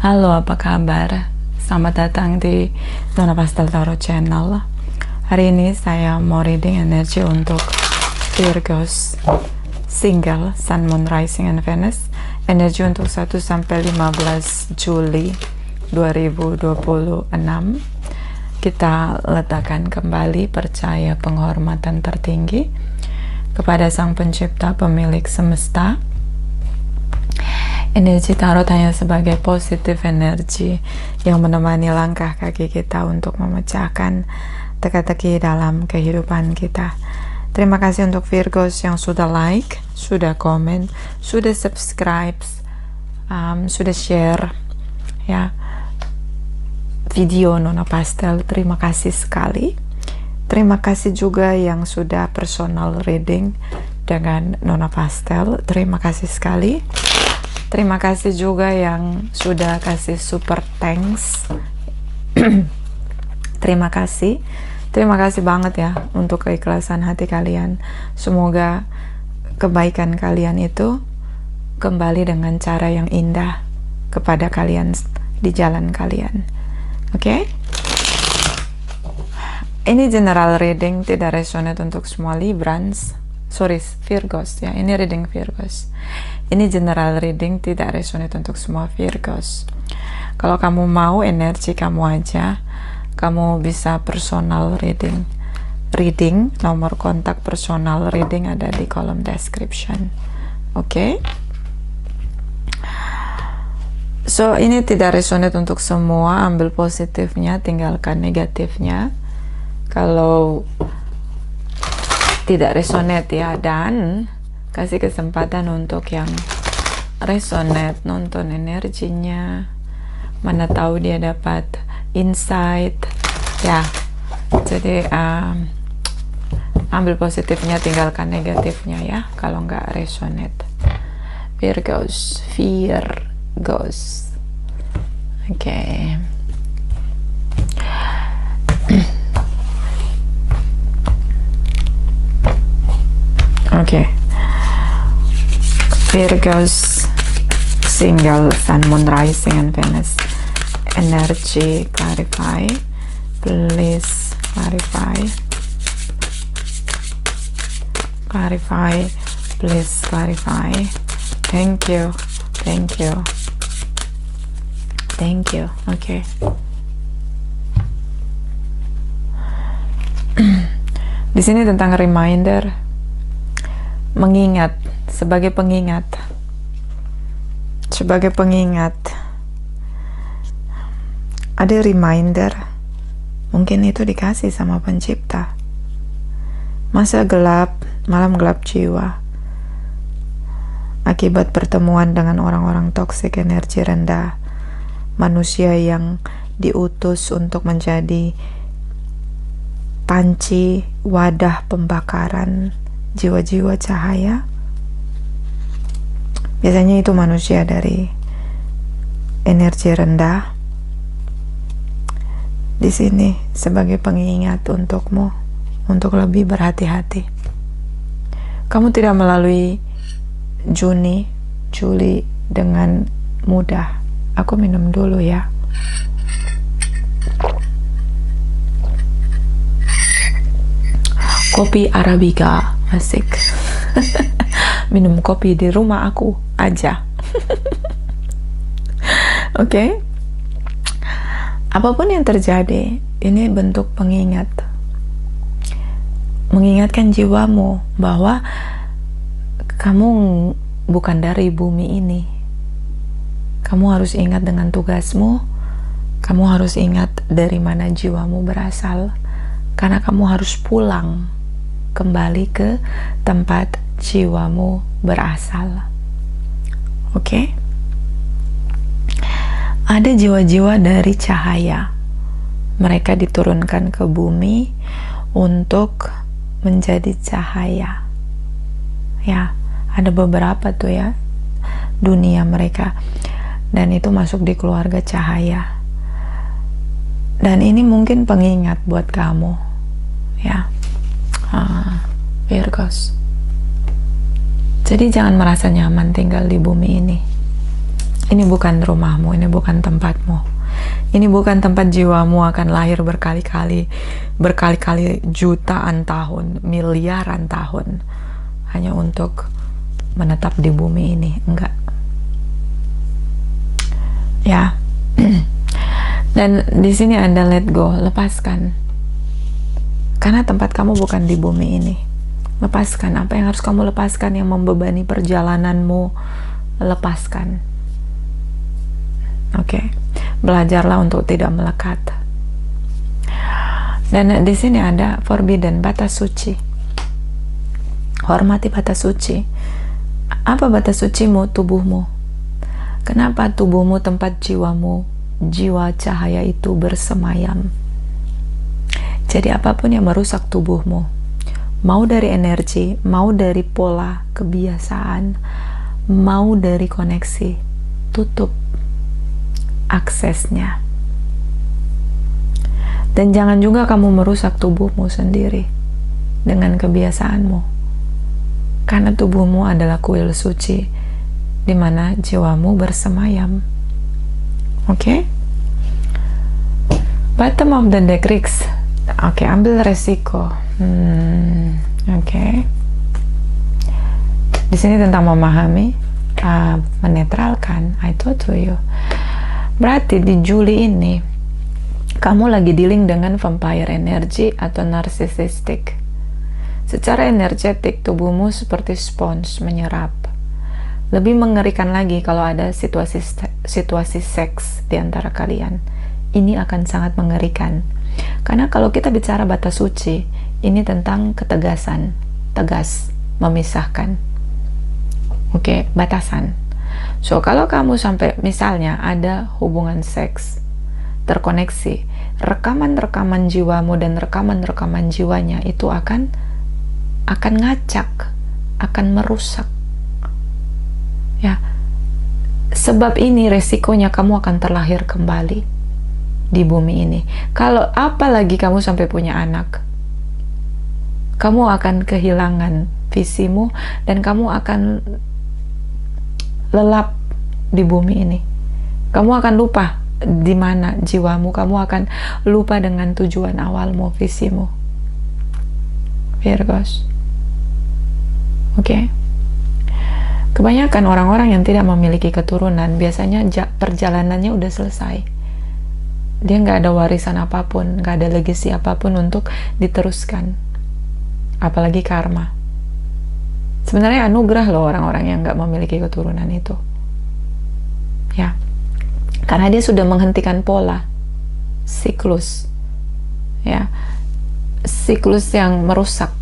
Halo, apa kabar? Selamat datang di Nona Pastel Tarot Channel. Hari ini saya mau reading energi untuk Virgos single Sun, Moon, Rising, and Venus. Energi untuk 1-15 Juli 2026. Kita letakkan kembali percaya penghormatan tertinggi kepada Sang Pencipta, pemilik semesta. Energi tarot hanya sebagai positif energi yang menemani langkah kaki kita untuk memecahkan teka-teki dalam kehidupan kita. Terima kasih untuk Virgos yang sudah like, sudah komen, sudah subscribe, sudah share ya video Nona Pastel. Terima kasih sekali. Terima kasih juga yang sudah personal reading dengan Nona Pastel. Terima kasih sekali. Terima kasih juga yang sudah kasih super thanks. Terima kasih banget ya untuk keikhlasan hati kalian. Semoga kebaikan kalian itu kembali dengan cara yang indah kepada kalian di jalan kalian. Oke? Ini general reading, tidak resonate untuk semua Librans. Sorry, Virgos ya. Ini reading Virgos. Ini general reading, tidak resonate untuk semua Virgos. Kalau kamu mau energi kamu aja, kamu bisa personal reading. Nomor kontak personal reading ada di kolom description. Oke? So, ini tidak resonate untuk semua. Ambil positifnya, tinggalkan negatifnya. Kalau tidak resonate ya, dan kasih kesempatan untuk yang resonate, nonton energinya, mana tahu dia dapat insight ya. Jadi ambil positifnya, tinggalkan negatifnya ya kalau nggak resonate. Virgos. Oke. Oke. Virgos single Sun, Moon, Rising, and Venus. Energy clarify, please clarify, please clarify. Thank you. Okay. Di sini tentang reminder, mengingat, sebagai pengingat, ada reminder, mungkin itu dikasih sama Pencipta. Masa gelap, malam gelap jiwa, akibat pertemuan dengan orang-orang toksik, energi rendah, manusia yang diutus untuk menjadi panci, wadah pembakaran jiwa-jiwa cahaya. Biasanya itu manusia dari energi rendah. Di sini sebagai pengingat untukmu untuk lebih berhati-hati. Kamu tidak melalui Juli dengan mudah. Aku minum dulu ya. Kopi Arabica, asik. Minum kopi di rumah aku aja. Oke? Apapun yang terjadi, ini bentuk pengingat. Mengingatkan jiwamu bahwa kamu bukan dari bumi ini. Kamu harus ingat dengan tugasmu. Kamu harus ingat dari mana jiwamu berasal. Karena kamu harus pulang kembali ke tempat jiwamu berasal. Oke? Ada jiwa-jiwa dari cahaya. Mereka diturunkan ke bumi untuk menjadi cahaya. Ya, ada beberapa tuh ya dunia mereka. Dan itu masuk di keluarga cahaya. Dan ini mungkin pengingat buat kamu. Ya. Virgos. Jadi jangan merasa nyaman tinggal di bumi ini. Ini bukan rumahmu, ini bukan tempatmu. Ini bukan tempat jiwamu akan lahir berkali-kali jutaan tahun, miliaran tahun, hanya untuk menetap di bumi ini. Enggak. Ya. Dan di sini Anda let go, lepaskan. Karena tempat kamu bukan di bumi ini. Lepaskan apa yang harus kamu lepaskan yang membebani perjalananmu. Lepaskan. Oke. Belajarlah untuk tidak melekat. Dan di sini ada forbidden, batas suci. Hormati batas suci. Apa batas sucimu? Tubuhmu. Kenapa tubuhmu tempat jiwamu, jiwa cahaya itu bersemayam? Jadi apapun yang merusak tubuhmu, mau dari energi, mau dari pola kebiasaan, mau dari koneksi, tutup aksesnya. Dan jangan juga kamu merusak tubuhmu sendiri dengan kebiasaanmu, karena tubuhmu adalah kuil suci di mana jiwamu bersemayam. Oke? Bottom of the deck, Risk. Oke, ambil resiko. Oke. Di sini tentang memahami, menetralkan. I told you. Berarti di Juli ini kamu lagi dealing dengan vampire energy atau narcissistic. Secara energetik tubuhmu seperti spons menyerap. Lebih mengerikan lagi kalau ada situasi seks di antara kalian. Ini akan sangat mengerikan. Karena kalau kita bicara batas suci, ini tentang ketegasan, tegas, memisahkan. Oke, batasan. So, kalau kamu sampai misalnya ada hubungan seks terkoneksi, rekaman-rekaman jiwamu dan rekaman-rekaman jiwanya itu akan ngacak, akan merusak. Ya. Sebab ini resikonya kamu akan terlahir kembali di bumi ini. Kalau apalagi kamu sampai punya anak, kamu akan kehilangan visimu dan kamu akan lelap di bumi ini. Kamu akan lupa di mana jiwamu, kamu akan lupa dengan tujuan awalmu, visimu. Virgos. Oke. Kebanyakan orang-orang yang tidak memiliki keturunan biasanya perjalanannya udah selesai. Dia nggak ada warisan apapun, nggak ada legasi apapun untuk diteruskan. Apalagi karma. Sebenarnya anugerah loh orang-orang yang nggak memiliki keturunan itu. Ya. Karena dia sudah menghentikan pola, siklus. Ya. Siklus yang merusak.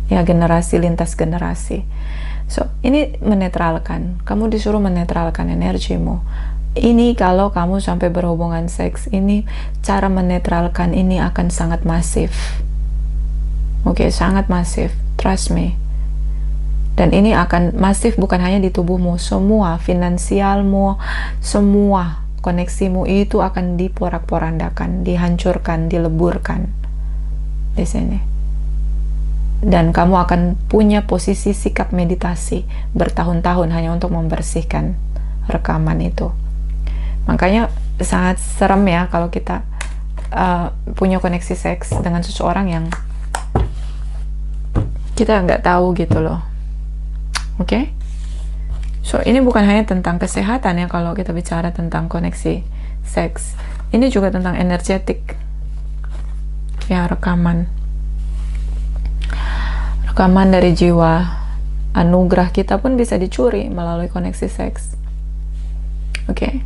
Ya, generasi lintas generasi. So, ini menetralkan. Kamu disuruh menetralkan energimu. Ini kalau kamu sampai berhubungan seks, ini cara menetralkan ini akan sangat masif. Oke, sangat masif. Trust me. Dan ini akan masif bukan hanya di tubuhmu, semua finansialmu, semua koneksimu itu akan diporak-porandakan, dihancurkan, dileburkan di sini. Dan kamu akan punya posisi sikap meditasi bertahun-tahun hanya untuk membersihkan rekaman itu. Makanya sangat serem ya kalau kita punya koneksi seks dengan seseorang yang kita nggak tahu gitu loh. Oke? So, ini bukan hanya tentang kesehatan ya kalau kita bicara tentang koneksi seks. Ini juga tentang energetik. Ya, rekaman. Rekaman dari jiwa. Anugerah kita pun bisa dicuri melalui koneksi seks. Oke?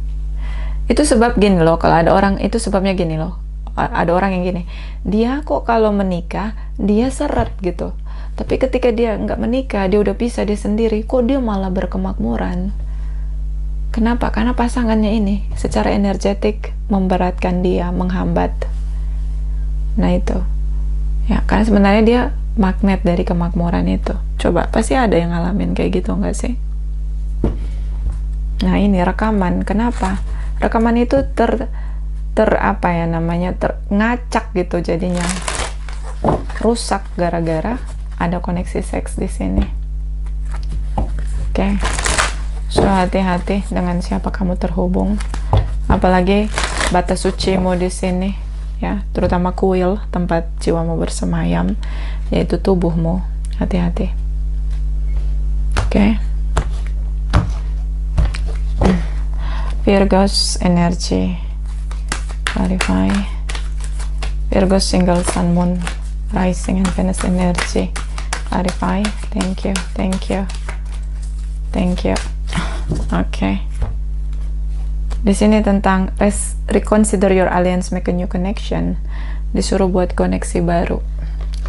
Itu sebab gini loh, kalau ada orang, itu sebabnya gini loh. Ada orang yang gini, dia kok kalau menikah, dia seret gitu. Tapi ketika dia nggak menikah, dia udah pisah, dia sendiri, kok dia malah berkemakmuran. Kenapa? Karena pasangannya ini secara energetik memberatkan dia, menghambat. Nah itu. Ya, karena sebenarnya dia magnet dari kemakmuran itu. Coba, pasti ada yang ngalamin kayak gitu nggak sih? Nah ini rekaman. Kenapa? Rekaman itu ngacak gitu jadinya. Rusak gara-gara ada koneksi seks di sini. Oke. So hati-hati dengan siapa kamu terhubung, apalagi batas sucimu di sini ya, terutama kuil, tempat jiwamu bersemayam, yaitu tubuhmu. Hati-hati. Oke. Virgo's energy, clarify. Virgo single sun moon rising and Venus energy, clarify. Thank you, thank you, thank you. Oke. Di sini tentang reconsider your alliance, make a new connection. Disuruh buat koneksi baru.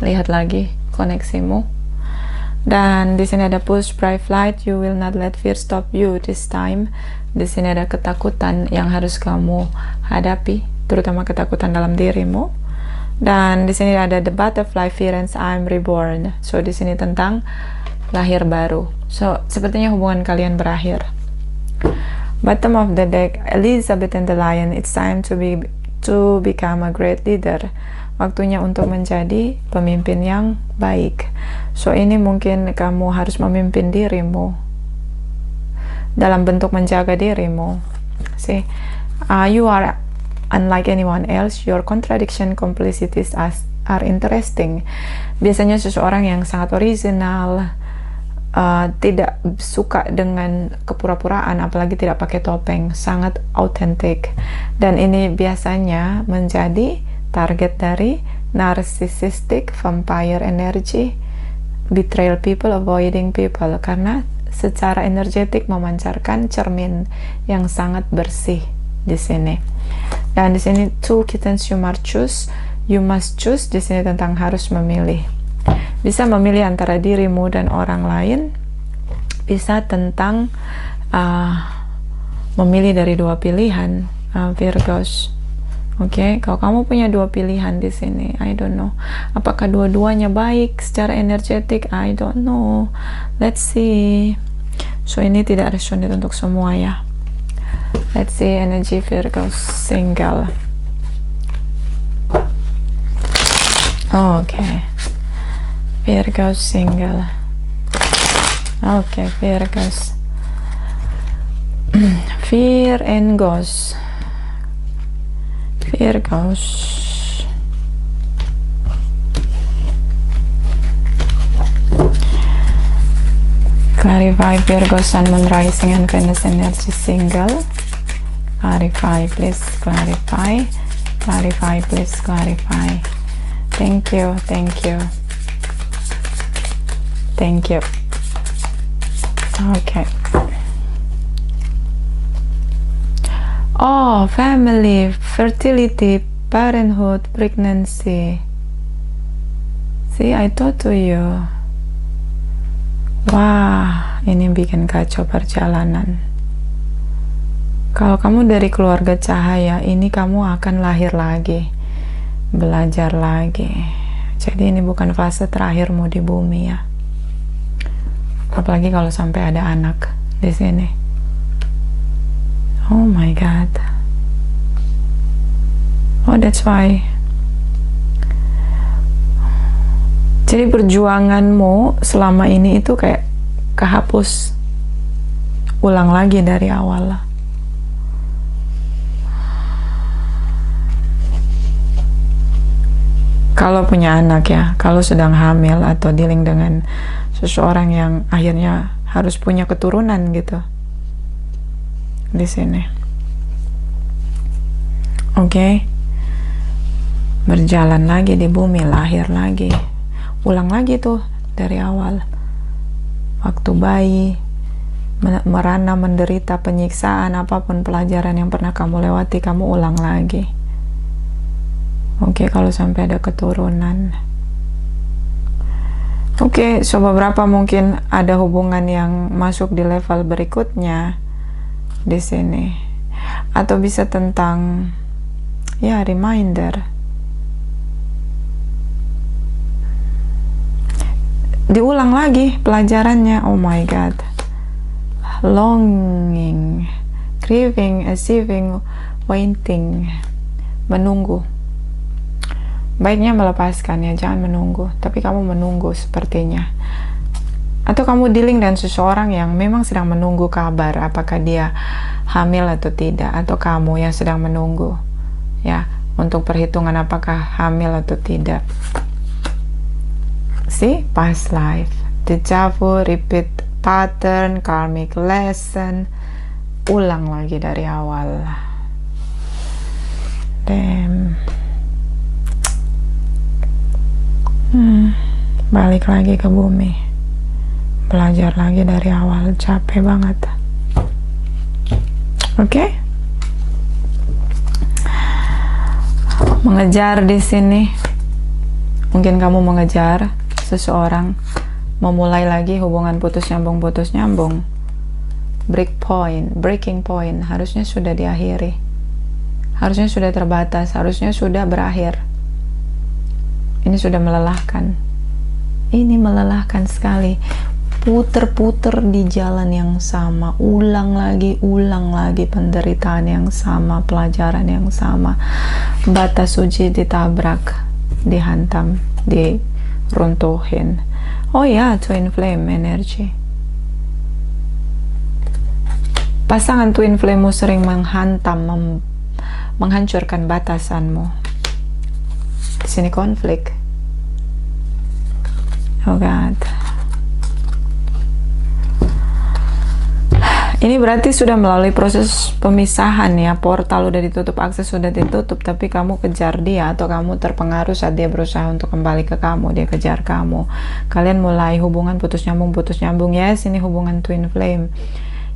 Lihat lagi koneksimu. Dan di sini ada push, pray, flight. You will not let fear stop you this time. Di sini ada ketakutan yang harus kamu hadapi, terutama ketakutan dalam dirimu. Dan di sini ada the butterfly, fear and I'm reborn. So di sini tentang lahir baru. So sepertinya hubungan kalian berakhir. Bottom of the deck, Elizabeth and the Lion. It's time to become a great leader. Waktunya untuk menjadi pemimpin yang baik. So ini mungkin kamu harus memimpin dirimu dalam bentuk menjaga dirimu. See, you are unlike anyone else. Your contradiction, complicities are interesting. Biasanya seseorang yang sangat original, tidak suka dengan kepura-puraan, apalagi tidak pakai topeng, sangat autentik. Dan ini biasanya menjadi target dari narcissistic vampire energy, betrayal people, avoiding people, karena secara energetik memancarkan cermin yang sangat bersih di sini. Dan di sini two kittens you must choose. Di sini tentang harus memilih. Bisa memilih antara dirimu dan orang lain, bisa tentang memilih dari dua pilihan, Virgos. Oke, kalau kamu punya dua pilihan di sini, I don't know. Apakah dua-duanya baik secara energetik? I don't know. Let's see. So ini tidak resonate untuk semua ya. Let's see energy Virgo single. Okay. Virgo single. Okay, Virgos. Fear and ghost. Virgos. Clarify Virgo Sun Moon Rising and Venus energy single. Clarify, please clarify. Clarify, please clarify. Thank you, thank you. Thank you. Okay. Oh, family, fertility, parenthood, pregnancy. See, I told to you. Wah, ini bikin kacau perjalanan. Kalau kamu dari keluarga cahaya, ini kamu akan lahir lagi, belajar lagi. Jadi ini bukan fase terakhirmu di bumi ya. Apalagi kalau sampai ada anak di sini. Oh my god. Oh, that's why. Jadi perjuanganmu selama ini itu kayak kehapus. Ulang lagi dari awal. Kalau punya anak ya, kalau sedang hamil atau dealing dengan seseorang yang akhirnya harus punya keturunan gitu. Di sini. Oke. Berjalan lagi di bumi, lahir lagi. Ulang lagi tuh dari awal. Waktu bayi, merana, menderita, penyiksaan, apapun pelajaran yang pernah kamu lewati, kamu ulang lagi. Oke, kalau sampai ada keturunan. Oke, so beberapa mungkin ada hubungan yang masuk di level berikutnya di sini. Atau bisa tentang ya reminder. Diulang lagi pelajarannya. Oh my god. Longing, grieving, achieving, waiting. Menunggu. Baiknya melepaskan ya, jangan menunggu. Tapi kamu menunggu sepertinya. Atau kamu dealing dengan seseorang yang memang sedang menunggu kabar apakah dia hamil atau tidak, atau kamu yang sedang menunggu ya untuk perhitungan apakah hamil atau tidak. See, past life, deja vu, repeat pattern, karmic lesson, ulang lagi dari awal. Balik lagi ke bumi, belajar lagi dari awal, capek banget. Oke? Mengejar di sini, mungkin kamu mengejar seseorang, memulai lagi hubungan putus nyambung, breaking point, harusnya sudah diakhiri, harusnya sudah terbatas, harusnya sudah berakhir. Ini sudah melelahkan, ini melelahkan sekali, puter-puter di jalan yang sama, ulang lagi penderitaan yang sama, pelajaran yang sama, batas uji ditabrak, dihantam, diruntuhin. Oh ya, twin flame energy. Pasangan twin flame-mu sering menghantam, menghancurkan batasanmu. Di sini konflik. Oh God. Ini berarti sudah melalui proses pemisahan ya, portal udah ditutup, akses sudah ditutup, tapi kamu kejar dia, atau kamu terpengaruh saat dia berusaha untuk kembali ke kamu, dia kejar kamu. Kalian mulai hubungan putus nyambung. Yes, ini hubungan twin flame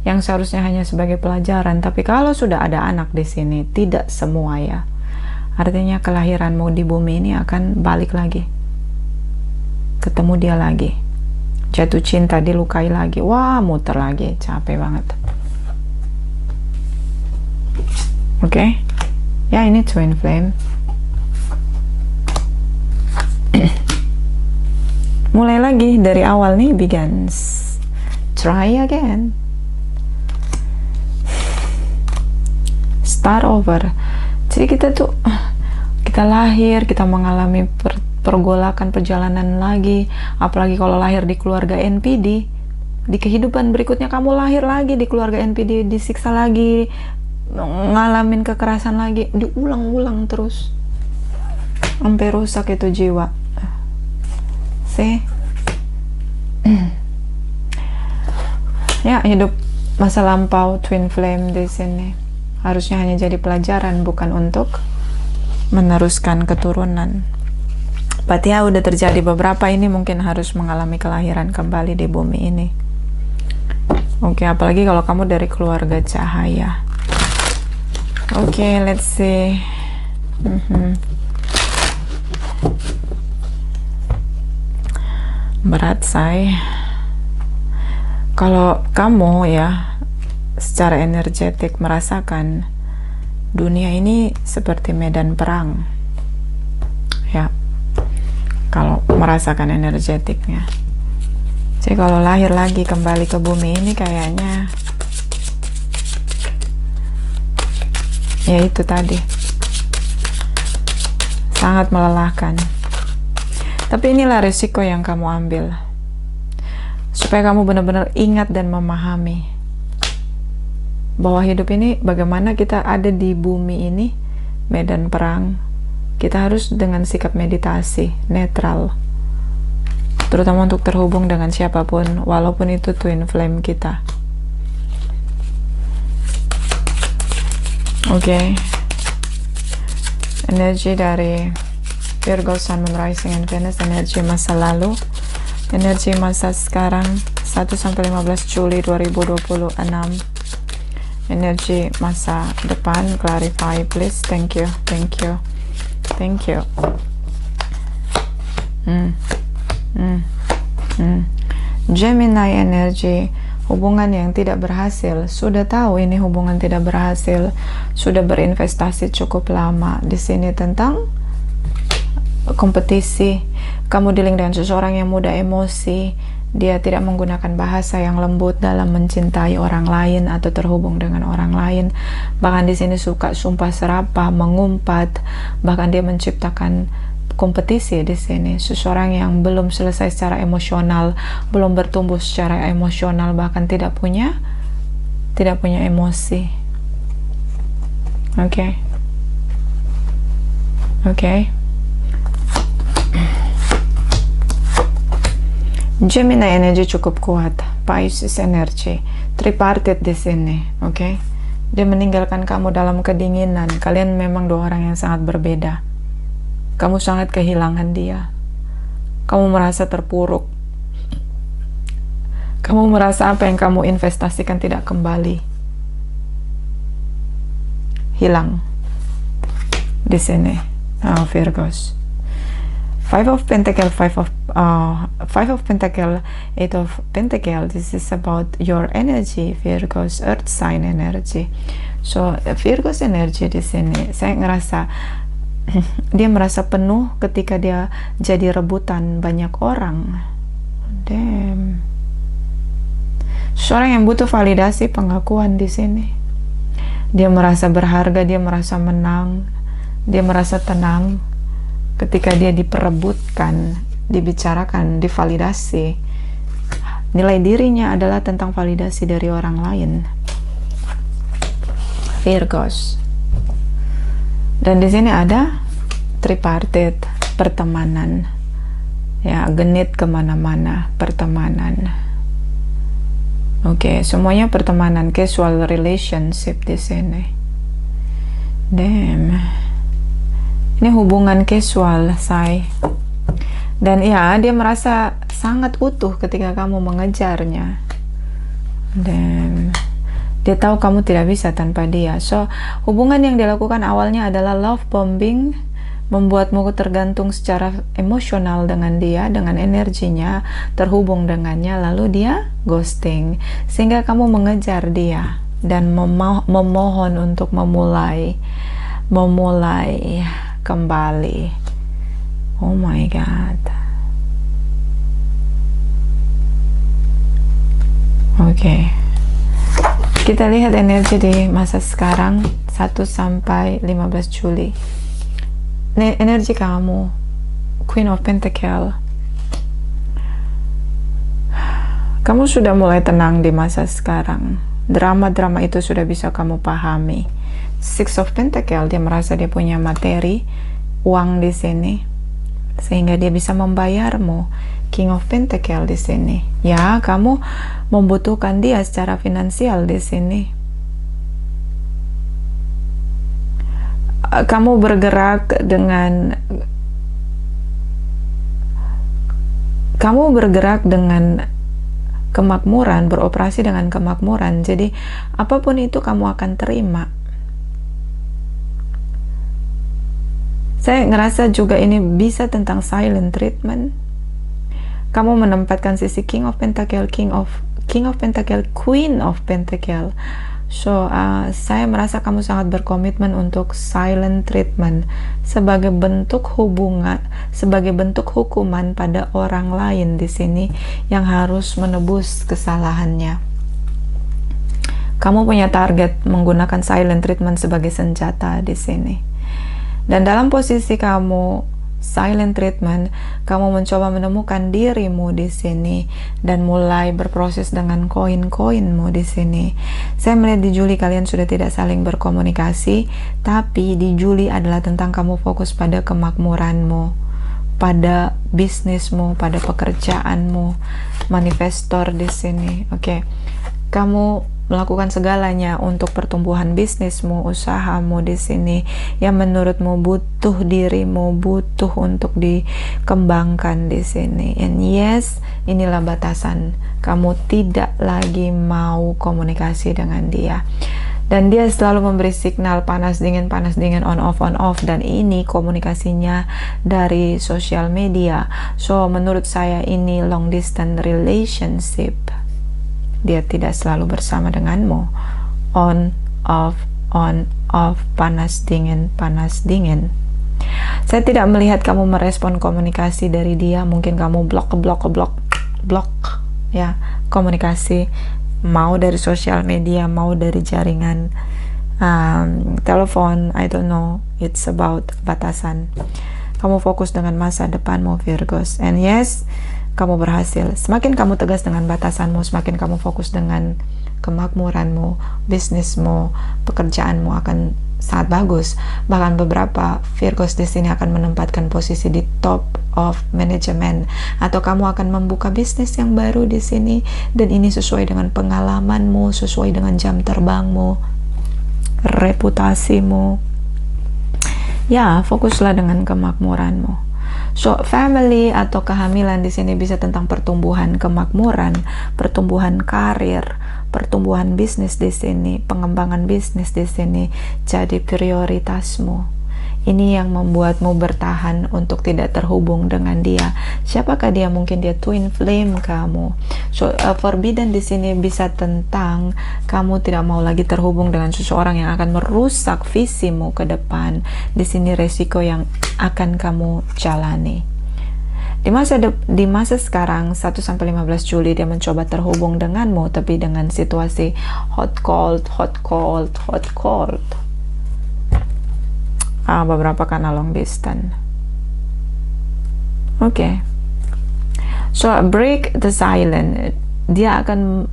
yang seharusnya hanya sebagai pelajaran, tapi kalau sudah ada anak di sini, tidak semua ya. Artinya kelahiranmu di bumi ini akan balik lagi, ketemu dia lagi, jatuh cinta, dilukai lagi, wah muter lagi, capek banget. Oke? Ya, ini twin flame. Mulai lagi dari awal nih, begins, try again, start over. Jadi kita lahir, kita mengalami pergolakan perjalanan lagi, apalagi kalau lahir di keluarga NPD, di kehidupan berikutnya kamu lahir lagi di keluarga NPD, disiksa lagi, ngalamin kekerasan lagi, diulang-ulang terus sampai rusak itu jiwa. See? Ya, hidup masa lampau twin flame di sini harusnya hanya jadi pelajaran, bukan untuk meneruskan keturunan. But ya, udah terjadi beberapa, ini mungkin harus mengalami kelahiran kembali di bumi ini. Oke, apalagi kalau kamu dari keluarga cahaya. Oke, let's see. Berat, say. Kalau kamu ya secara energetik merasakan dunia ini seperti medan perang ya, kalau merasakan energetiknya. Jadi kalau lahir lagi kembali ke bumi ini kayaknya ya itu tadi, sangat melelahkan. Tapi inilah risiko yang kamu ambil, supaya kamu benar-benar ingat dan memahami bahwa hidup ini, bagaimana kita ada di bumi ini, medan perang, kita harus dengan sikap meditasi, netral, terutama untuk terhubung dengan siapapun, walaupun itu twin flame kita. Oke. Energi dari Virgo, Sun, Moon, Rising, and Venus, energi masa lalu, energi masa sekarang, 1-15 Juli 2026, energi masa depan, clarify please. Thank you. Gemini energi, hubungan yang tidak berhasil. Sudah tahu ini hubungan tidak berhasil, sudah berinvestasi cukup lama di sini tentang kompetisi. Kamu dealing dengan seseorang yang mudah emosi, dia tidak menggunakan bahasa yang lembut dalam mencintai orang lain atau terhubung dengan orang lain. Bahkan di sini suka sumpah serapah, mengumpat, bahkan dia menciptakan kompetisi di sini, seseorang yang belum selesai secara emosional, belum bertumbuh secara emosional, bahkan tidak punya emosi. Oke. Gemini energi cukup kuat, Pisces energi, tripartite di sini, oke. Dia meninggalkan kamu dalam kedinginan. Kalian memang dua orang yang sangat berbeda. Kamu sangat kehilangan dia. Kamu merasa terpuruk. Kamu merasa apa yang kamu investasikan tidak kembali. Hilang. Di sini. Virgos. Five of Pentacle, Five of Pentacle, Eight of Pentacle. This is about your energy, Virgos, Earth sign energy. So Virgos energy di sini, saya ngerasa dia merasa penuh ketika dia jadi rebutan banyak orang. Damn. Seorang yang butuh validasi, pengakuan di sini. Dia merasa berharga, dia merasa menang, dia merasa tenang. Ketika dia diperebutkan, dibicarakan, divalidasi, nilai dirinya adalah tentang validasi dari orang lain. Virgos. Dan di sini ada tripartite, pertemanan. Ya, genit kemana-mana, pertemanan. Oke, semuanya pertemanan, casual relationship di sini. Damn. Ini hubungan casual, say. Dan ya, dia merasa sangat utuh ketika kamu mengejarnya. Dan dia tahu kamu tidak bisa tanpa dia. So, hubungan yang dilakukan awalnya adalah love bombing, membuatmu tergantung secara emosional dengan dia, dengan energinya, terhubung dengannya, lalu dia ghosting. Sehingga kamu mengejar dia dan memohon untuk memulai kembali. Oh my God. Oke. Kita lihat energi di masa sekarang 1 sampai 15 Juli. Energi kamu, Queen of Pentacle. Kamu sudah mulai tenang di masa sekarang. Drama-drama itu sudah bisa kamu pahami. Six of Pentacle, dia merasa dia punya materi, uang di sini, sehingga dia bisa membayarmu. King of Pentacle di sini. Ya, kamu membutuhkan dia secara finansial di sini. Kamu bergerak dengan kemakmuran, beroperasi dengan kemakmuran. Jadi apapun itu kamu akan terima. Saya ngerasa juga ini bisa tentang silent treatment. Kamu menempatkan sisi King of Pentacle, King of Pentacle, Queen of Pentacle. So, saya merasa kamu sangat berkomitmen untuk silent treatment sebagai bentuk hubungan, sebagai bentuk hukuman pada orang lain di sini yang harus menebus kesalahannya. Kamu punya target menggunakan silent treatment sebagai senjata di sini. Dan dalam posisi kamu silent treatment, kamu mencoba menemukan dirimu di sini dan mulai berproses dengan koin-koinmu di sini. Saya melihat di Juli kalian sudah tidak saling berkomunikasi, tapi di Juli adalah tentang kamu fokus pada kemakmuranmu, pada bisnismu, pada pekerjaanmu, manifestor di sini. Oke. Kamu melakukan segalanya untuk pertumbuhan bisnismu, usahamu di sini yang menurutmu butuh dirimu, butuh untuk dikembangkan di sini. And yes, inilah batasan. Kamu tidak lagi mau komunikasi dengan dia. Dan dia selalu memberi signal panas dingin, on off, dan ini komunikasinya dari sosial media. So, menurut saya ini long distance relationship. Dia tidak selalu bersama denganmu. On, off, panas dingin. Saya tidak melihat kamu merespon komunikasi dari dia. Mungkin kamu blok ya, komunikasi, mau dari sosial media, mau dari jaringan telepon, I don't know. It's about batasan. Kamu fokus dengan masa depanmu, Virgos. And yes, kamu berhasil. Semakin kamu tegas dengan batasanmu, semakin kamu fokus dengan kemakmuranmu, bisnismu, pekerjaanmu akan sangat bagus. Bahkan beberapa Virgos di sini akan menempatkan posisi di top of management, atau kamu akan membuka bisnis yang baru di sini, dan ini sesuai dengan pengalamanmu, sesuai dengan jam terbangmu, reputasimu. Ya, fokuslah dengan kemakmuranmu. So, family atau kehamilan di sini bisa tentang pertumbuhan kemakmuran, pertumbuhan karir, pertumbuhan bisnis di sini, pengembangan bisnis di sini jadi prioritasmu. Ini yang membuatmu bertahan untuk tidak terhubung dengan dia. Siapakah dia? Mungkin dia twin flame kamu. So, forbidden di sini bisa tentang kamu tidak mau lagi terhubung dengan seseorang yang akan merusak visimu ke depan. Di sini resiko yang akan kamu jalani. Di masa sekarang 1 sampai 15 Juli dia mencoba terhubung denganmu, tapi dengan situasi hot cold. Beberapa karena long distance. Oke. So break the silence. Dia akan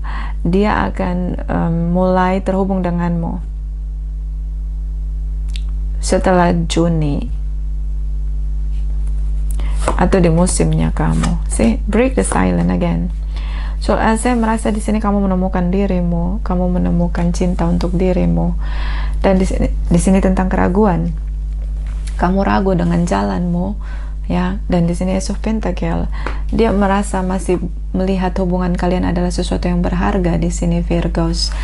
mulai terhubung denganmu setelah Juni atau di musimnya kamu. See, break the silence again. So, saya merasa di sini kamu menemukan dirimu, kamu menemukan cinta untuk dirimu, dan di sini tentang keraguan. Kamu ragu dengan jalanmu, ya. Dan di sini Ace of Pentacle, dia merasa masih melihat hubungan kalian adalah sesuatu yang berharga di sini, Virgos.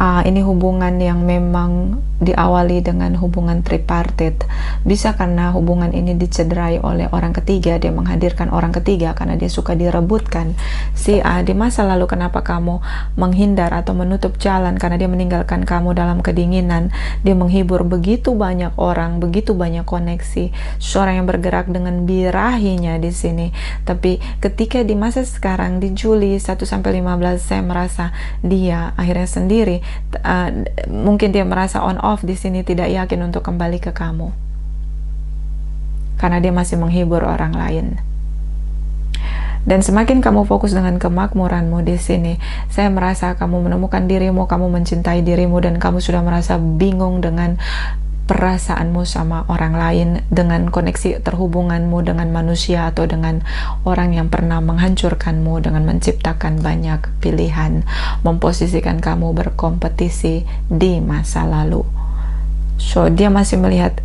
Ini hubungan yang memang diawali dengan hubungan tripartit. Bisa karena hubungan ini dicederai oleh orang ketiga, dia menghadirkan orang ketiga karena dia suka direbutkan. Di masa lalu kenapa kamu menghindar atau menutup jalan? Karena dia meninggalkan kamu dalam kedinginan. Dia menghibur begitu banyak orang, begitu banyak koneksi. Seorang yang bergerak dengan birahinya di sini. Tapi ketika di masa sekarang di Juli 1 sampai 15 saya merasa dia akhirnya sendiri. Mungkin dia merasa on off di sini, tidak yakin untuk kembali ke kamu karena dia masih menghibur orang lain. Dan semakin kamu fokus dengan kemakmuranmu di sini, saya merasa kamu menemukan dirimu, kamu mencintai dirimu, dan kamu sudah merasa bingung dengan perasaanmu sama orang lain, dengan koneksi terhubunganmu dengan manusia atau dengan orang yang pernah menghancurkanmu dengan menciptakan banyak pilihan, memposisikan kamu berkompetisi di masa lalu. So, dia masih melihat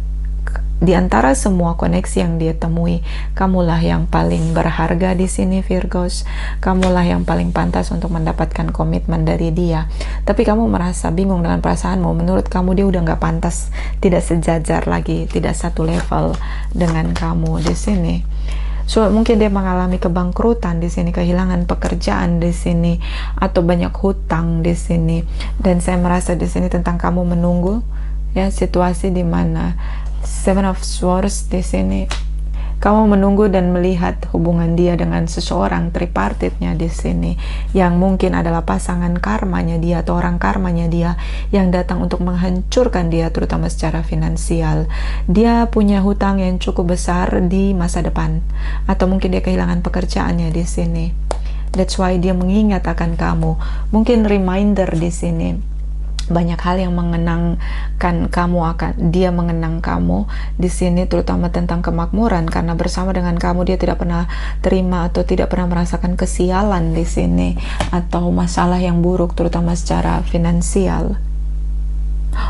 di antara semua koneksi yang dia temui, kamulah yang paling berharga di sini, Virgos. Kamulah yang paling pantas untuk mendapatkan komitmen dari dia. Tapi kamu merasa bingung dengan perasaanmu. Menurut kamu dia udah nggak pantas, tidak sejajar lagi, tidak satu level dengan kamu di sini. So, mungkin dia mengalami kebangkrutan di sini, kehilangan pekerjaan di sini, atau banyak hutang di sini. Dan saya merasa di sini tentang kamu menunggu, ya, situasi di mana Seven of Swords di sini kamu menunggu dan melihat hubungan dia dengan seseorang tripartitnya di sini, yang mungkin adalah pasangan karmanya dia atau orang karmanya dia yang datang untuk menghancurkan dia, terutama secara finansial. Dia punya hutang yang cukup besar di masa depan, atau mungkin dia kehilangan pekerjaannya di sini. That's why dia mengingat akan kamu. Mungkin reminder di sini. Banyak hal yang mengenangkan kamu, dia mengenang kamu di sini, terutama tentang kemakmuran, karena bersama dengan kamu dia tidak pernah terima atau tidak pernah merasakan kesialan di sini atau masalah yang buruk, terutama secara finansial.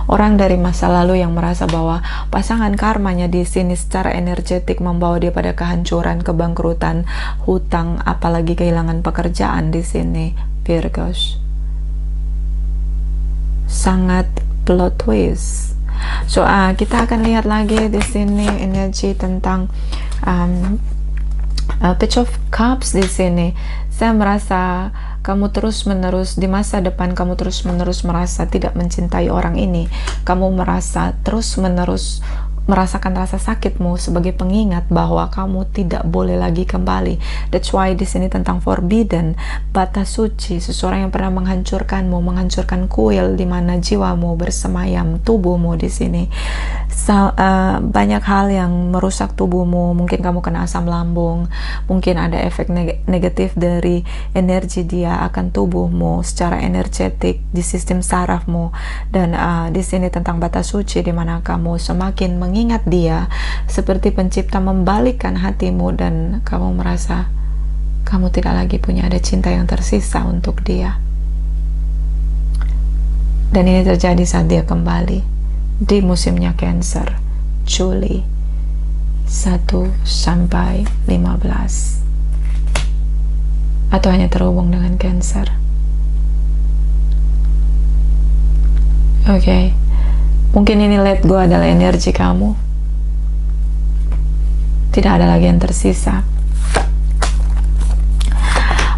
Orang dari masa lalu yang merasa bahwa pasangan karmanya di sini secara energetik membawa dia pada kehancuran, kebangkrutan, hutang, apalagi kehilangan pekerjaan di sini, Virgos. Sangat plot twist. So, kita akan lihat lagi di sini energi tentang Page of Cups di sini. Saya merasa kamu terus-menerus di masa depan, kamu terus-menerus merasa tidak mencintai orang ini. Kamu merasa terus-menerus merasakan rasa sakitmu sebagai pengingat bahwa kamu tidak boleh lagi kembali. That's why di sini tentang forbidden, batas suci, seseorang yang pernah menghancurkanmu, menghancurkan kuil di mana jiwamu bersemayam, tubuhmu di sini. banyak hal yang merusak tubuhmu. Mungkin kamu kena asam lambung, mungkin ada efek negatif dari energi dia akan tubuhmu secara energetik di sistem sarafmu. Dan di sini tentang batas suci, di mana kamu semakin mengingat dia seperti pencipta membalikkan hatimu, dan kamu merasa kamu tidak lagi punya ada cinta yang tersisa untuk dia. Dan ini terjadi saat dia kembali di musimnya Cancer, Juli 1 sampai 15, atau hanya terhubung dengan Cancer. Oke. Mungkin ini let go adalah energi kamu. Tidak ada lagi yang tersisa.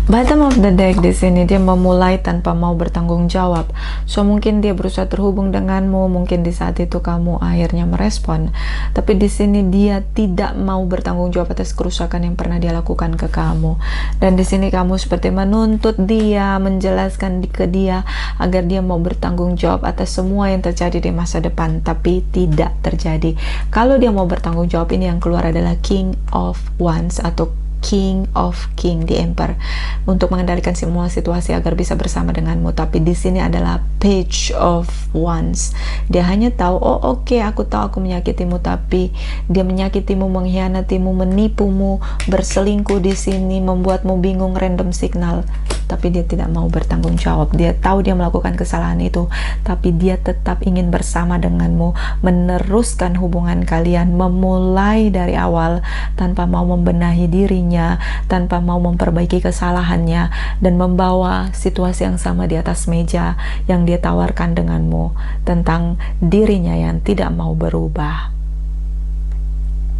Bottom of the deck di sini, dia memulai tanpa mau bertanggung jawab. So mungkin dia berusaha terhubung denganmu, mungkin di saat itu kamu akhirnya merespon. Tapi di sini dia tidak mau bertanggung jawab atas kerusakan yang pernah dia lakukan ke kamu. Dan di sini kamu seperti menuntut dia, menjelaskan ke dia agar dia mau bertanggung jawab atas semua yang terjadi di masa depan, tapi tidak terjadi. Kalau dia mau bertanggung jawab, ini yang keluar adalah King of Wands atau King of King, the Emperor, untuk mengendalikan semua situasi agar bisa bersama denganmu. Tapi di sini adalah Page of Wands. Dia hanya tahu, oh oke, aku tahu aku menyakitimu, tapi dia menyakitimu, mengkhianatimu, menipumu, berselingkuh di sini, membuatmu bingung, random signal. Tapi dia tidak mau bertanggung jawab. Dia tahu dia melakukan kesalahan itu, tapi dia tetap ingin bersama denganmu, meneruskan hubungan kalian, memulai dari awal tanpa mau membenahi dirinya, tanpa mau memperbaiki kesalahannya, dan membawa situasi yang sama di atas meja yang dia tawarkan denganmu tentang dirinya yang tidak mau berubah.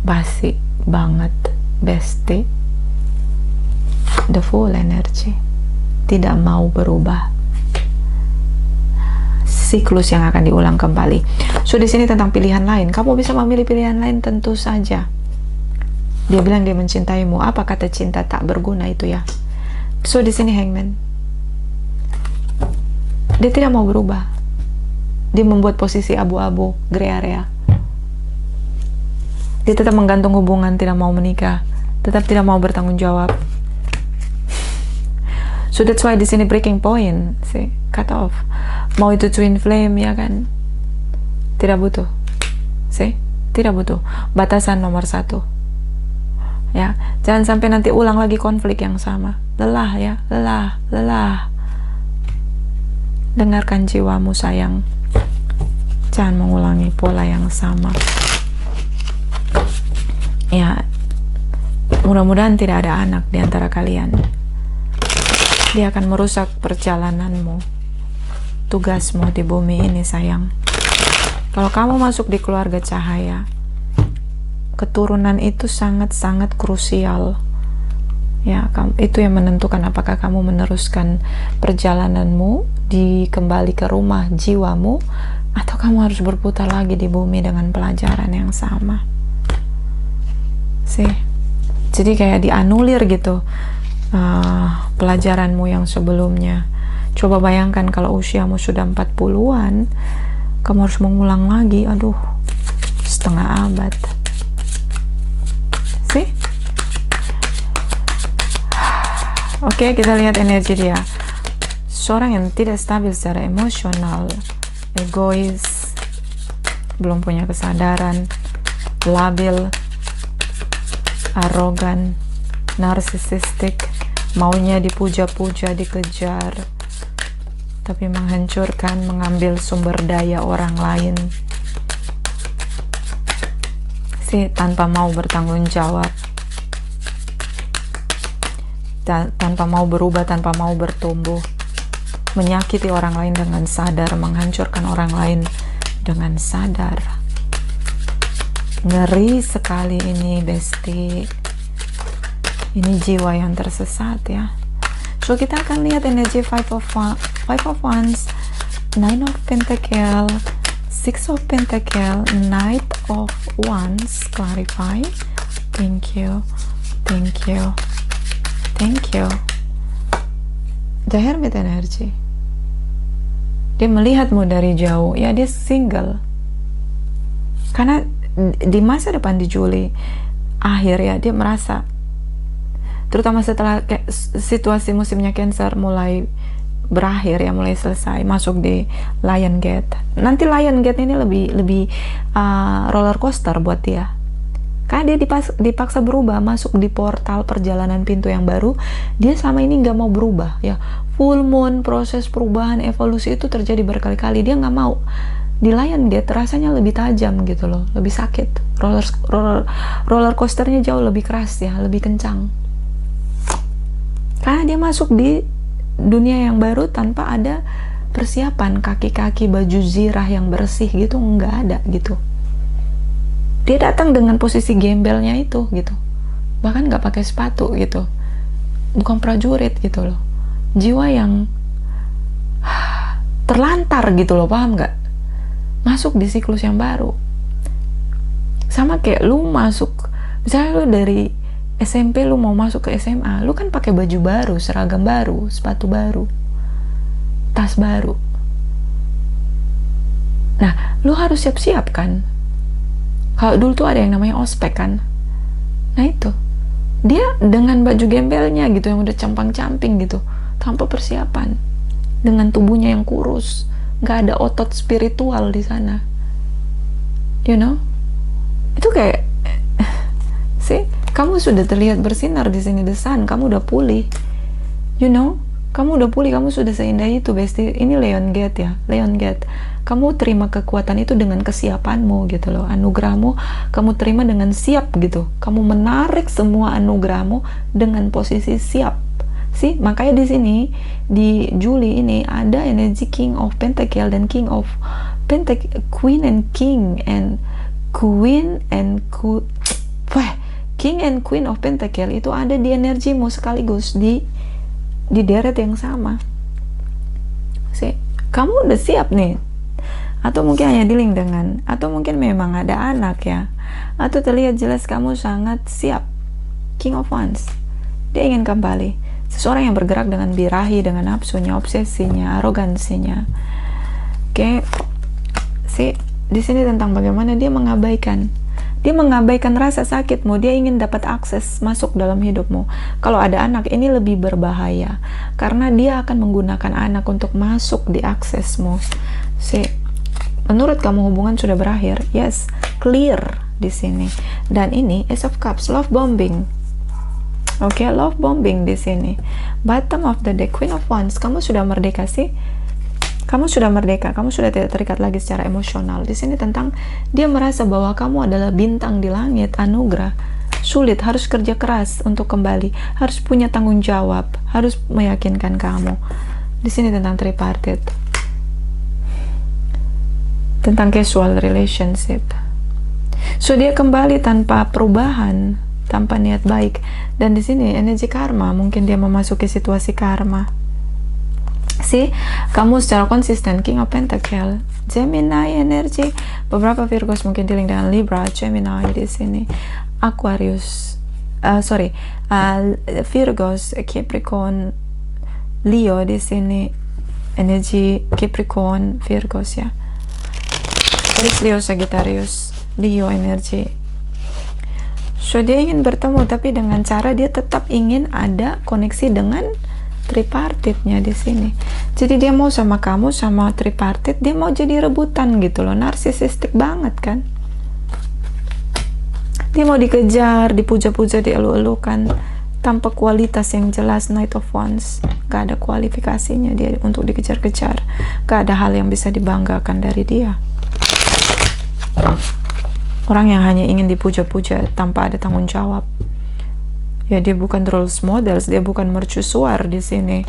Basi banget, bestie. The full energy. Tidak mau berubah. Siklus yang akan diulang kembali. So di sini tentang pilihan lain. Kamu bisa memilih pilihan lain, tentu saja. Dia bilang dia mencintaimu. Apa kata cinta tak berguna itu ya? So di sini Hangman. Dia tidak mau berubah. Dia membuat posisi abu-abu, gray area. Dia tetap menggantung hubungan, tidak mau menikah, tetap tidak mau bertanggung jawab. So that's why di sini breaking point, see, cut off. Mau itu twin flame ya kan? Tidak butuh, see, tidak butuh. Batasan nomor 1. Ya, jangan sampai nanti ulang lagi konflik yang sama. Lelah ya, lelah. Dengarkan jiwamu sayang. Jangan mengulangi pola yang sama. Ya, mudah-mudahan tidak ada anak di antara kalian. Dia akan merusak perjalananmu, tugasmu di bumi ini sayang. Kalau kamu masuk di keluarga cahaya, keturunan itu sangat-sangat krusial. Ya, itu yang menentukan apakah kamu meneruskan perjalananmu kembali ke rumah jiwamu, atau kamu harus berputar lagi di bumi dengan pelajaran yang sama. Sih, jadi kayak dianulir gitu. Pelajaranmu yang sebelumnya. Coba bayangkan kalau usiamu sudah 40-an, kamu harus mengulang lagi. Aduh, setengah abad. See? Oke, kita lihat energi dia. Seorang yang tidak stabil secara emosional, egois, belum punya kesadaran, labil, arogan, narsisistik, maunya dipuja-puja, dikejar, tapi menghancurkan, mengambil sumber daya orang lain. Tanpa mau bertanggung jawab, tanpa mau berubah, tanpa mau bertumbuh, menyakiti orang lain dengan sadar, menghancurkan orang lain dengan sadar. Ngeri sekali ini, bestie. Ini jiwa yang tersesat ya. So kita akan lihat energi Five of Wands, Nine of Pentacle, Six of Pentacle, Knight of Wands. Clarify. Thank you. The Hermit energy. Dia melihatmu dari jauh. Ya, dia single. Karena di masa depan di Juli akhir ya, dia merasa, terutama setelah situasi musimnya Cancer mulai berakhir ya, mulai selesai, masuk di Lion Gate. Nanti Lion Gate ini lebih roller coaster buat dia, karena dia dipaksa berubah, masuk di portal perjalanan pintu yang baru. Dia selama ini nggak mau berubah ya. Full moon, proses perubahan, evolusi itu terjadi berkali-kali, dia nggak mau. Di Lion Gate rasanya lebih tajam gitu loh, lebih sakit. Roller coasternya jauh lebih keras ya, lebih kencang, karena dia masuk di dunia yang baru tanpa ada persiapan, kaki-kaki, baju zirah yang bersih gitu, nggak ada gitu. Dia datang dengan posisi gembelnya itu gitu, bahkan nggak pakai sepatu gitu, bukan prajurit gitu loh, jiwa yang terlantar gitu loh, paham nggak? Masuk di siklus yang baru, sama kayak lu masuk, misalnya lu dari SMP lu mau masuk ke SMA, lu kan pakai baju baru, seragam baru, sepatu baru, tas baru. Nah, lu harus siap-siap kan. Kalau dulu tuh ada yang namanya ospek kan. Nah itu, dia dengan baju gembelnya gitu, yang udah campang-camping gitu, tanpa persiapan, dengan tubuhnya yang kurus, nggak ada otot spiritual di sana. You know, itu kayak sih. Kamu sudah terlihat bersinar di sini, the sun. Kamu udah pulih, you know. Kamu udah pulih, kamu sudah seindah itu, Besti. Ini Lion Gate ya, Lion Gate. Kamu terima kekuatan itu dengan kesiapanmu gitu loh, anugerahmu. Kamu terima dengan siap gitu. Kamu menarik semua anugerahmu dengan posisi siap. Sih, makanya di sini di Juli ini ada energi King of Pentacle dan King of Pentacle, Queen and King and Queen and King and Queen of Pentacle itu ada di energimu sekaligus, di deret yang sama. See, kamu udah siap nih, atau mungkin hanya dealing dengan, atau mungkin memang ada anak ya, atau terlihat jelas kamu sangat siap. King of Wands, dia ingin kembali, seseorang yang bergerak dengan birahi, dengan nafsunya, obsesinya, arogansinya. Oke, see, di sini tentang bagaimana dia mengabaikan rasa sakitmu. Dia ingin dapat akses masuk dalam hidupmu. Kalau ada anak, ini lebih berbahaya karena dia akan menggunakan anak untuk masuk di aksesmu. Menurut kamu hubungan sudah berakhir, yes, clear di sini. Dan ini Ace of Cups, love bombing. Oke, love bombing di sini. Bottom of the deck, Queen of Wands. Kamu sudah merdeka sih. Kamu sudah merdeka, kamu sudah tidak terikat lagi secara emosional. Di sini tentang dia merasa bahwa kamu adalah bintang di langit, anugerah. Sulit, harus kerja keras untuk kembali, harus punya tanggung jawab, harus meyakinkan kamu. Di sini tentang tripartite, tentang casual relationship. So dia kembali tanpa perubahan, tanpa niat baik. Dan di sini energi karma, mungkin dia memasuki situasi karma. See, kamu secara konsisten, King of Pentacle, Gemini energi, beberapa Virgos mungkin dealing dengan Libra, Gemini di sini, Aquarius, Virgos, Capricorn, Leo di sini, energi Capricorn, Virgos ya, Aries, Leo, Sagittarius, Leo energi. So dia ingin bertemu, tapi dengan cara dia tetap ingin ada koneksi dengan tripartitnya di sini. Jadi dia mau sama kamu, sama tripartit, dia mau jadi rebutan gitu loh, narsisistik banget kan. Dia mau dikejar, dipuja-puja, dielu-elukan tanpa kualitas yang jelas. Knight of Wands, gak ada kualifikasinya dia untuk dikejar-kejar, gak ada hal yang bisa dibanggakan dari dia. Orang yang hanya ingin dipuja-puja tanpa ada tanggung jawab. Ya, dia bukan roles models, dia bukan mercusuar di sini.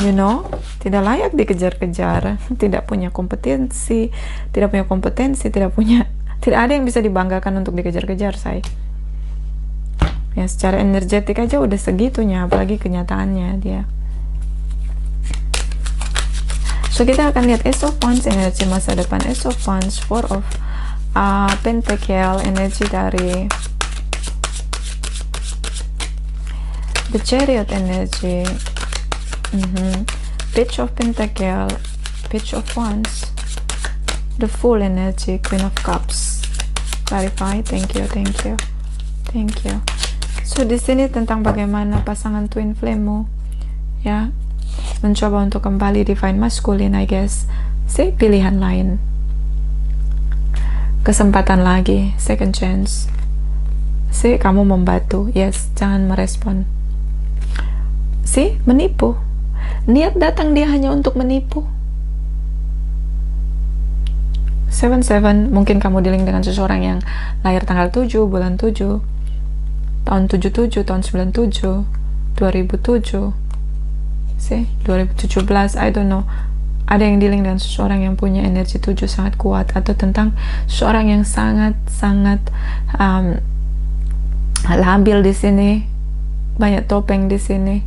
You know, tidak layak dikejar-kejar, tidak punya kompetensi, tidak ada yang bisa dibanggakan untuk dikejar-kejar, say. Ya, secara energetik aja udah segitunya, apalagi kenyataannya dia. So kita akan lihat Ace of Wands, energi masa depan. Ace of Wands, Four of Pentacle, energi dari The Chariot energy, Page of Pentacle, Page of Wands, The full energy, Queen of Cups. Clarify. Thank you. So di sini tentang bagaimana pasangan twin flame-mu ya mencoba untuk kembali divine masculine, I guess. Pilihan lain, kesempatan lagi, second chance. Kamu membatu, yes, jangan merespon. Menipu. Niat datang dia hanya untuk menipu. 7-7, mungkin kamu dealing dengan seseorang yang lahir tanggal 7, bulan 7, tahun 77, tahun 97, 2007, 2017, I don't know. Ada yang dealing dengan seseorang yang punya energi 7 sangat kuat, atau tentang seseorang yang sangat labil di sini, banyak topeng di sini,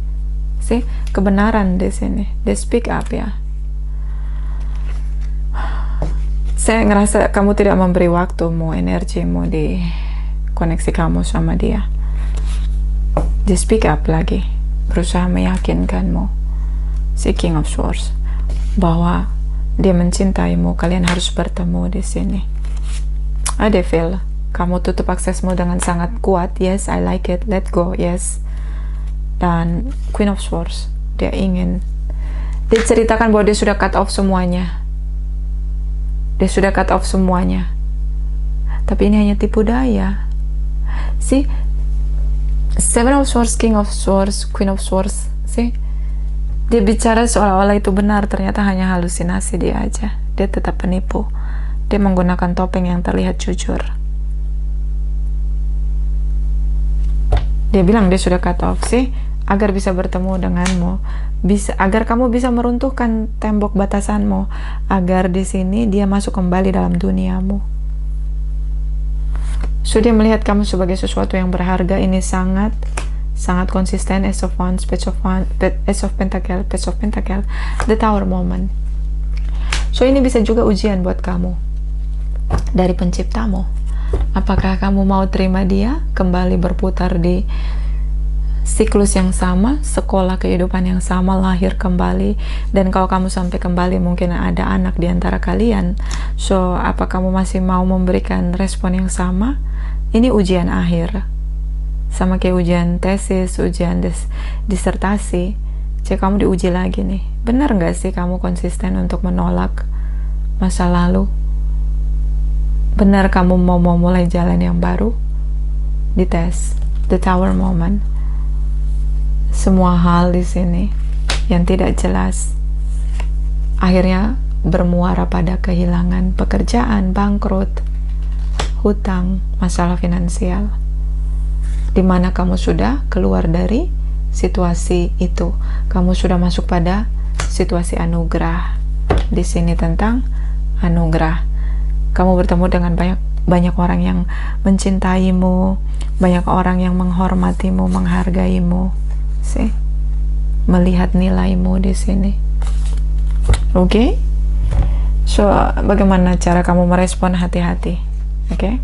kebenaran di sini. They speak up ya. Saya ngerasa kamu tidak memberi waktumu, energimu di koneksi kamu sama dia. Dia speak up lagi, berusaha meyakinkanmu, King of Swords, bahwa dia mencintaimu. Kalian harus bertemu di sini. Ada feel kamu tutup aksesmu dengan sangat kuat. Yes, I like it. Let go. Yes. Dan Queen of Swords, dia ingin, dia ceritakan bahwa dia sudah cut off semuanya. Tapi ini hanya tipu daya. Seven of Swords, King of Swords, Queen of Swords. Dia bicara seolah-olah itu benar, ternyata hanya halusinasi dia aja. Dia tetap penipu. Dia menggunakan topeng yang terlihat jujur. Dia bilang dia sudah cut off, agar bisa bertemu denganmu, agar kamu bisa meruntuhkan tembok batasanmu, agar di sini dia masuk kembali dalam duniamu. Dia melihat kamu sebagai sesuatu yang berharga. Ini sangat konsisten. Ace of Wands, Ace of Pentacle, Page of Pentacle, the Tower moment. Ini bisa juga ujian buat kamu dari penciptamu. Apakah kamu mau terima dia kembali berputar di siklus yang sama, sekolah kehidupan yang sama, lahir kembali, dan kalau kamu sampai kembali mungkin ada anak di antara kalian. Apa kamu masih mau memberikan respon yang sama? Ini ujian akhir, sama kayak ujian tesis, ujian disertasi. Kamu diuji lagi nih. Benar nggak sih kamu konsisten untuk menolak masa lalu? Benar kamu mau mulai jalan yang baru? Dites, the Tower moment. Semua hal di sini yang tidak jelas akhirnya bermuara pada kehilangan pekerjaan, bangkrut, hutang, masalah finansial. Dimana kamu sudah keluar dari situasi itu, kamu sudah masuk pada situasi anugerah. Di sini tentang anugerah. Kamu bertemu dengan banyak orang yang mencintaimu, banyak orang yang menghormatimu, menghargaimu. Melihat nilaimu di sini. Oke? Bagaimana cara kamu merespon? Hati-hati. Oke?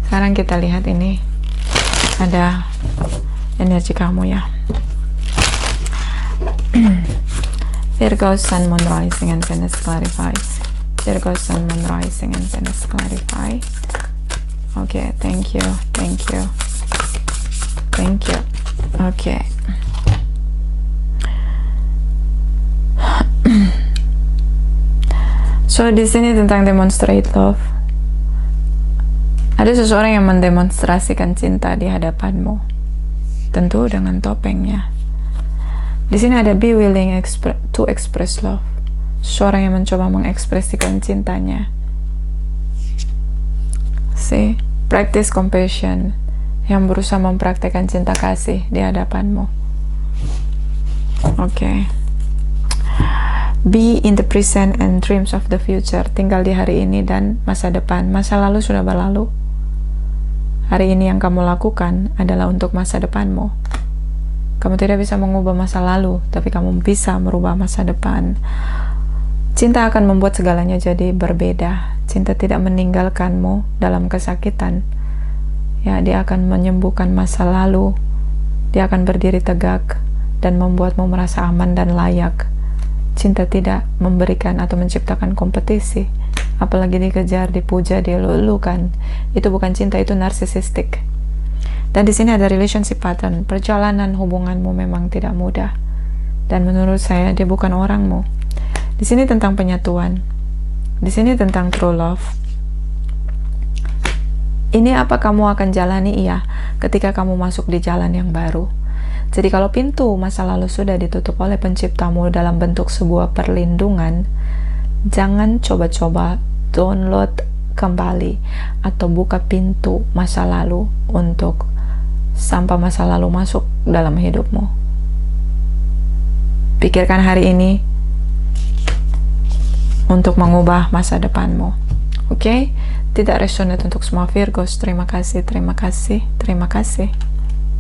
Sekarang kita lihat ini ada energi kamu ya. Virgo, Sun, Moon, Rising, and Venus clarify. Virgo, Sun, Moon, Rising, and Venus clarify. Okay, thank you. Okay. Di sini tentang demonstrate love. Ada seseorang yang mendemonstrasikan cinta di hadapanmu, tentu dengan topengnya. Di sini ada be willing to express love. Seseorang yang mencoba mengekspresikan cintanya. Practice compassion, yang berusaha mempraktekkan cinta kasih di hadapanmu. Oke. Be in the present and dreams of the future. Tinggal di hari ini dan masa depan. Masa lalu sudah berlalu. Hari ini yang kamu lakukan adalah untuk masa depanmu. Kamu tidak bisa mengubah masa lalu, tapi kamu bisa merubah masa depan. Cinta akan membuat segalanya jadi berbeda. Cinta tidak meninggalkanmu dalam kesakitan. Ya, dia akan menyembuhkan masa lalu. Dia akan berdiri tegak dan membuatmu merasa aman dan layak. Cinta tidak memberikan atau menciptakan kompetisi. apalagi dikejar, dipuja, dilulukan. Itu bukan cinta, itu narsisistik. Dan di sini ada relationship pattern. Perjalanan hubunganmu memang tidak mudah. Dan menurut saya dia bukan orangmu. Di sini tentang penyatuan. Di sini tentang true love. Ini apa kamu akan jalani? Iya, ketika kamu masuk di jalan yang baru. Jadi kalau pintu masa lalu sudah ditutup oleh penciptamu dalam bentuk sebuah perlindungan, jangan coba-coba download kembali atau buka pintu masa lalu untuk sampah masa lalu masuk dalam hidupmu. Pikirkan hari ini untuk mengubah masa depanmu. Oke? Tidak resonate untuk semua Virgos. Terima kasih, terima kasih, terima kasih.